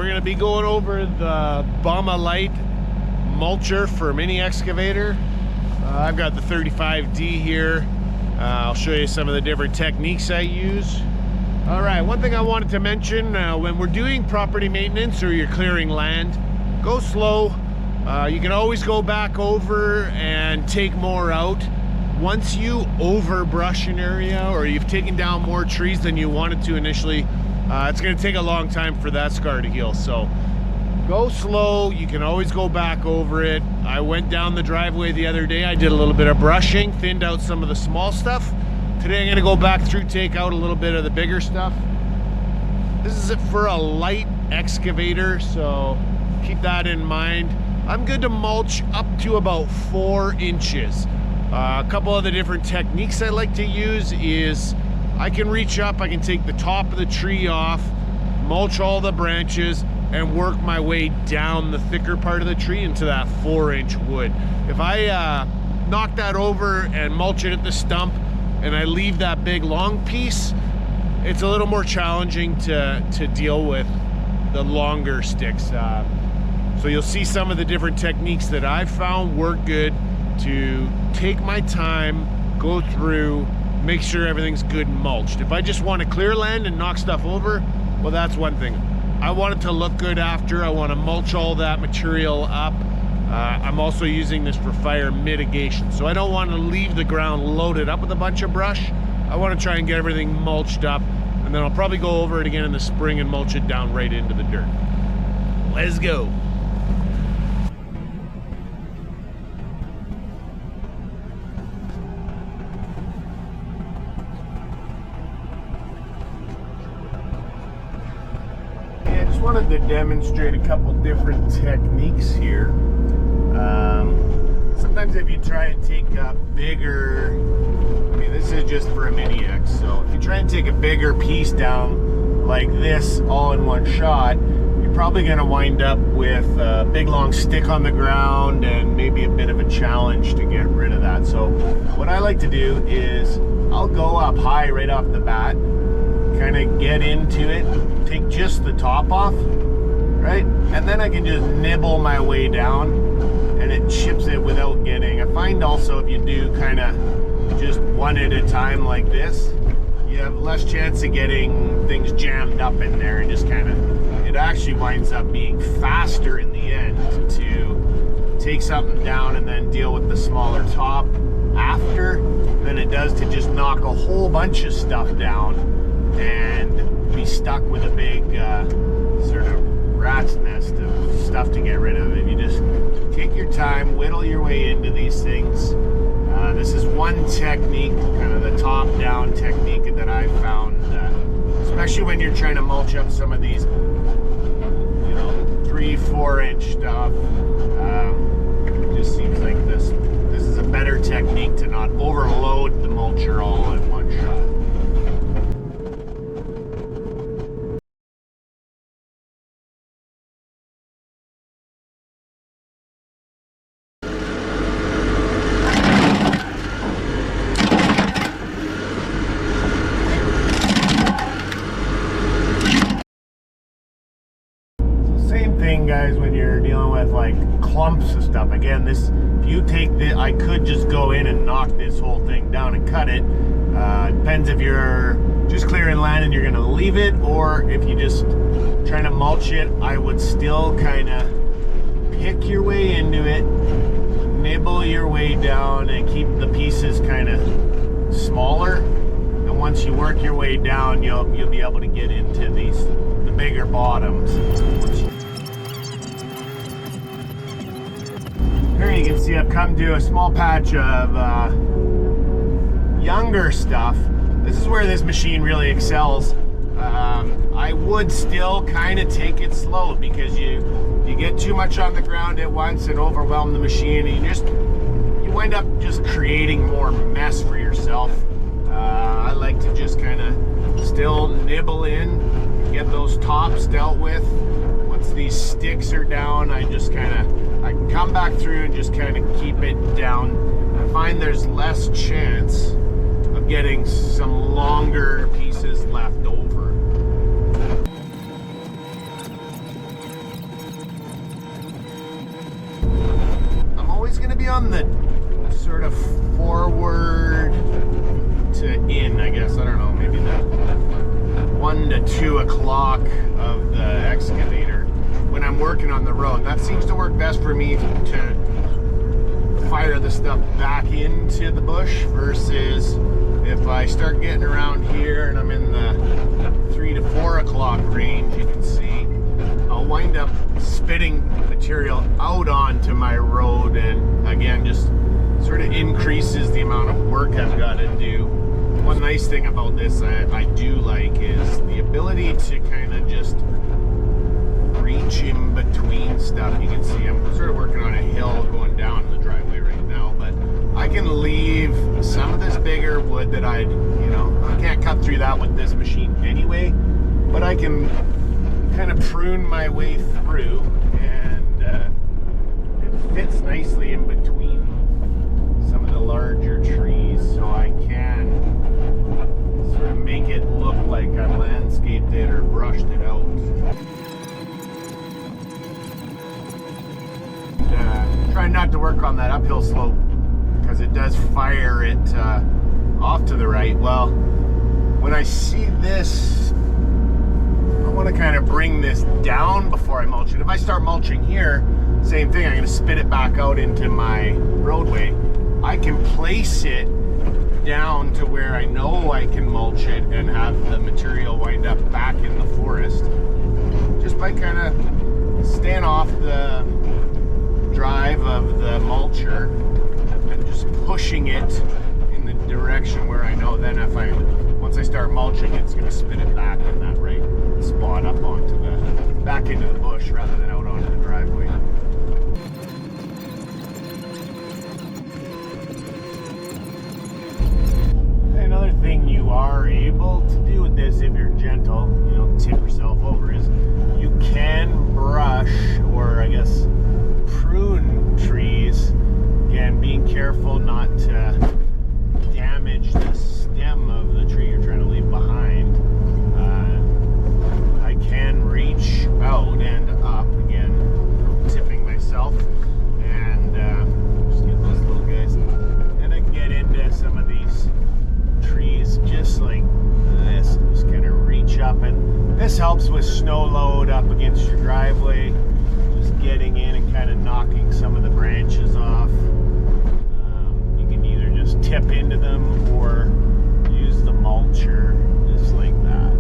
we're going to be going over the Baumalight mulcher for mini excavator. I've got the 35D here. I'll show you some of the different techniques I use. All right, one thing I wanted to mention, when we're doing property maintenance or you're clearing land, go slow. You can always go back over and take more out. Once you overbrush an area or you've taken down more trees than you wanted to initially, it's going to take a long time for that scar to heal. So go slow. You can always go back over it. I went down the driveway the other day. I did a little bit of brushing, thinned out some of the small stuff. Today I'm going to go back through, take out a little bit of the bigger stuff. This is it for a light excavator, so keep that in mind. I'm good to mulch up to about 4 inches. A couple of the different techniques I like to use is I can reach up, I can take the top of the tree off, mulch all the branches, and work my way down the thicker part of the tree into that 4-inch wood. If I knock that over and mulch it at the stump and I leave that big long piece, it's a little more challenging to deal with the longer sticks. So you'll see some of the different techniques that I've found work good to take my time, go through, make sure everything's good and mulched. If I just want to clear land and knock stuff over, well, that's one thing. I want it to look good after. I want to mulch all that material up. I'm also using this for fire mitigation. So I don't want to leave the ground loaded up with a bunch of brush. I want to try and get everything mulched up, and then I'll probably go over it again in the spring and mulch it down right into the dirt. Let's go. Wanted to demonstrate a couple different techniques here. Sometimes if you try and take a bigger, I mean this is just for a mini X, so if you try and take a bigger piece down like this all in one shot, you're probably going to wind up with a big long stick on the ground and maybe a bit of a challenge to get rid of that. So what I like to do is I'll go up high right off the bat, kind of get into it, take just the top off, right? And then I can just nibble my way down and it chips it without getting. I find also if you do kind of just one at a time like this, you have less chance of getting things jammed up in there and just kind of, it actually winds up being faster in the end to take something down and then deal with the smaller top after than it does to just knock a whole bunch of stuff down and be stuck with a big sort of rat's nest of stuff to get rid of. If you just take your time, whittle your way into these things. This is one technique, kind of the top-down technique that I found, especially when you're trying to mulch up some of these, 3-4 inch stuff. It just seems like this is a better technique to not overload the mulcher all in one shot. Guys, when you're dealing with like clumps of stuff, again, this, if you take the, I could just go in and knock this whole thing down and cut it. Depends if you're just clearing land and you're gonna leave it, or if you just trying to mulch it, I would still kind of pick your way into it, nibble your way down, and keep the pieces kind of smaller. And once you work your way down, you'll be able to get into the bigger bottoms. Here you can see I've come to a small patch of younger stuff. This is where this machine really excels. I would still kind of take it slow because you get too much on the ground at once and overwhelm the machine, and you wind up just creating more mess for yourself. I like to just kind of still nibble in, get those tops dealt with. Once these sticks are down, I can come back through and just kind of keep it down. I find there's less chance of getting some longer pieces left over. gonna be on the sort of forward to in, I guess. I don't know, maybe the 1 to 2 o'clock of the excavator when I'm working on the road. That seems to work best for me to fire the stuff back into the bush versus if I start getting around here and I'm in the 3 to 4 o'clock range, you can see I'll wind up spitting material out onto my road, and again just sort of increases the amount of work I've got to do. One nice thing about this I do like is the ability to kind of just reach in between stuff. You can see I'm sort of working on a hill going down the driveway right now, but I can leave some of this bigger wood that I can't cut through that with this machine anyway, but I can kind of prune my way through, and it fits nicely in between some of the larger trees, so I can sort of make it look like I landscaped it or brushed it out. Try not to work on that uphill slope because it does fire it off to the right. Well, when I see this, I want to kind of bring this down before I mulch it. If I start mulching here, same thing, I'm going to spit it back out into my roadway. I can place it down to where I know I can mulch it and have the material wind up back in the forest just by kind of staying off the drive of the mulcher and just pushing it in the direction where I know then once I start mulching, it's going to spit it back in that right spot up onto back into the bush rather than out onto the driveway. Another thing you are able to do with this, if you're gentle, you don't tip yourself over, is you can brush, or I guess prune trees. Again, being careful not to damage the stem of the tree you're trying to leave behind. I can reach out and up, again, tipping myself, and just get those little guys, and I can get into some of these trees just like this, just kind of reach up, and this helps with snow load up against your driveway, just getting in and kind of knocking some of the branches off. You can either just tip into them or use the mulcher just like that.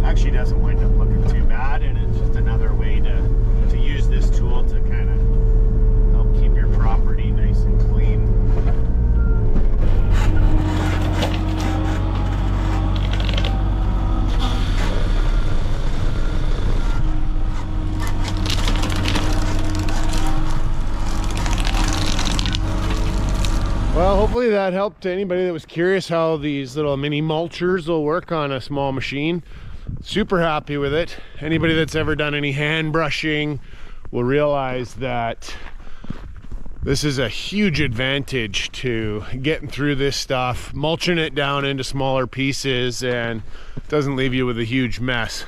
Actually doesn't wind up looking too bad, and it's just another way to use this tool to kind of help keep your property nice and clean. Well, hopefully that helped to anybody that was curious how these little mini mulchers will work on a small machine. Super happy with it. Anybody that's ever done any hand brushing will realize that this is a huge advantage to getting through this stuff, mulching it down into smaller pieces, and it doesn't leave you with a huge mess.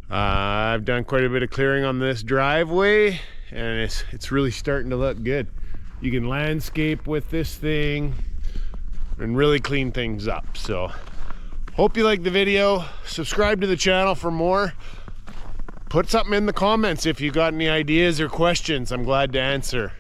I've done quite a bit of clearing on this driveway, and it's really starting to look good. You can landscape with this thing and really clean things up. So hope you liked the video. Subscribe to the channel for more. Put something in the comments if you got any ideas or questions. I'm glad to answer.